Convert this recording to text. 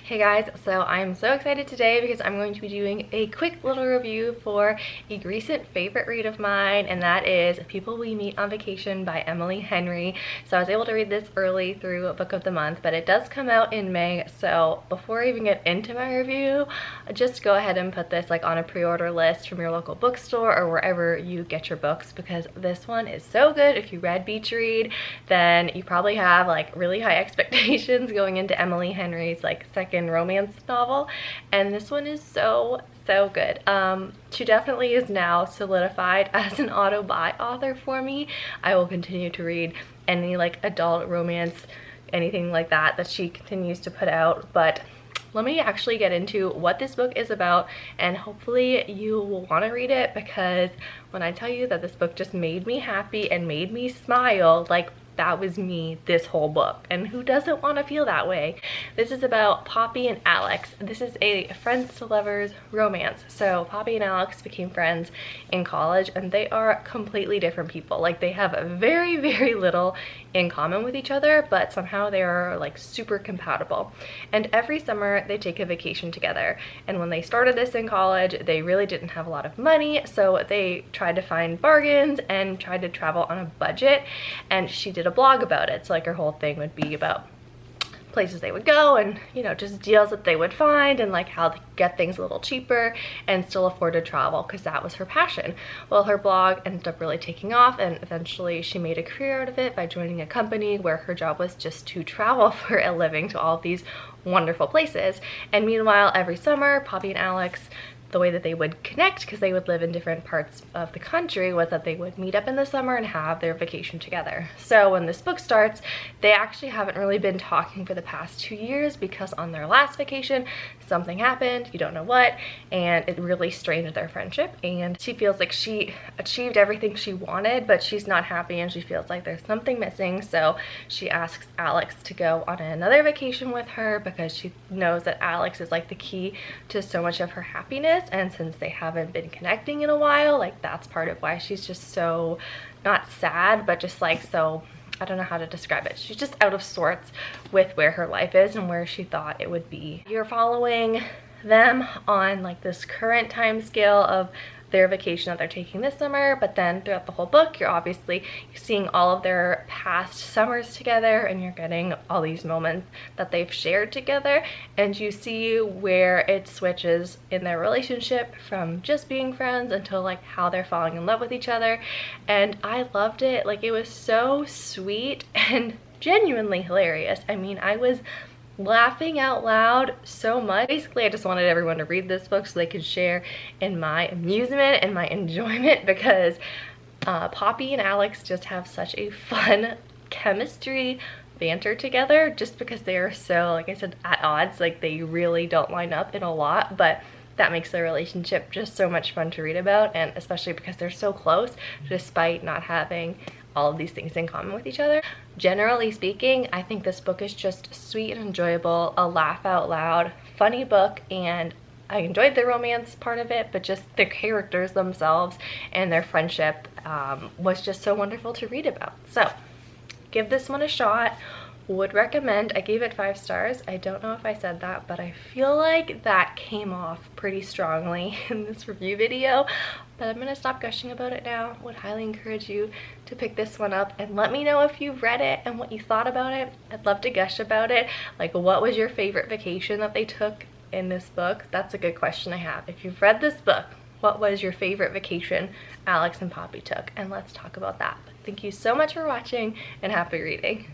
Hey guys, so I'm so excited today because I'm going to be doing a quick little review for a recent favorite read of mine, and that is People We Meet on Vacation by Emily Henry. So I was able to read this early through Book of the Month, but it does come out in May. So before I even get into my review, just go ahead and put this on a pre-order list from your local bookstore or wherever you get your books, because this one is so good. If you read Beach Read, then you probably have really high expectations going into Emily Henry's second romance novel, and this one is so good. She definitely is now solidified as an auto-buy author for me. I will continue to read any adult romance, anything like that she continues to put out. But let me actually get into what this book is about, and hopefully you will want to read it, because when I tell you that this book just made me happy and made me smile, that was me this whole book, and who doesn't want to feel that way? This is about Poppy and Alex. This is a friends to lovers romance. So Poppy and Alex became friends in college, and they are completely different people. They have very little in common with each other, but somehow they are super compatible. And every summer they take a vacation together, and when they started this in college, they really didn't have a lot of money, so they tried to find bargains and tried to travel on a budget. And she did a blog about it, so her whole thing would be about places they would go, and just deals that they would find, and how to get things a little cheaper and still afford to travel, because that was her passion. Well, her blog ended up really taking off, and eventually she made a career out of it by joining a company where her job was just to travel for a living to all of these wonderful places. And meanwhile, every summer, Poppy and Alex, the way that they would connect, because they would live in different parts of the country, was that they would meet up in the summer and have their vacation together. So when this book starts, they actually haven't really been talking for the past 2 years, because on their last vacation something happened, you don't know what, and it really strained their friendship. And she feels like she achieved everything she wanted, but she's not happy, and she feels like there's something missing. So she asks Alex to go on another vacation with her, because she knows that Alex is the key to so much of her happiness. And since they haven't been connecting in a while, that's part of why she's just so, not sad, but just so, I don't know how to describe it. She's just out of sorts with where her life is and where she thought it would be. You're following them on this current time scale of their vacation that they're taking this summer, but then throughout the whole book, you're obviously seeing all of their past summers together, and you're getting all these moments that they've shared together, and you see where it switches in their relationship from just being friends until how they're falling in love with each other. And I loved it. It was so sweet and genuinely hilarious. I mean, I was laughing out loud so much. Basically, I just wanted everyone to read this book so they could share in my amusement and my enjoyment, because Poppy and Alex just have such a fun chemistry banter together, just because they are so, like I said, at odds. They really don't line up in a lot, but that makes their relationship just so much fun to read about, and especially because they're so close despite not having all of these things in common with each other. Generally speaking, I think this book is just sweet and enjoyable, a laugh out loud, funny book, and I enjoyed the romance part of it, but just the characters themselves and their friendship was just so wonderful to read about. So give this one a shot. Would recommend. I gave it 5 stars. I don't know if I said that, but I feel like that came off pretty strongly in this review video, but I'm gonna stop gushing about it now. Would highly encourage you to pick this one up and let me know if you've read it and what you thought about it. I'd love to gush about it. What was your favorite vacation that they took in this book? That's a good question I have. If you've read this book, what was your favorite vacation Alex and Poppy took? And let's talk about that. Thank you so much for watching, and happy reading.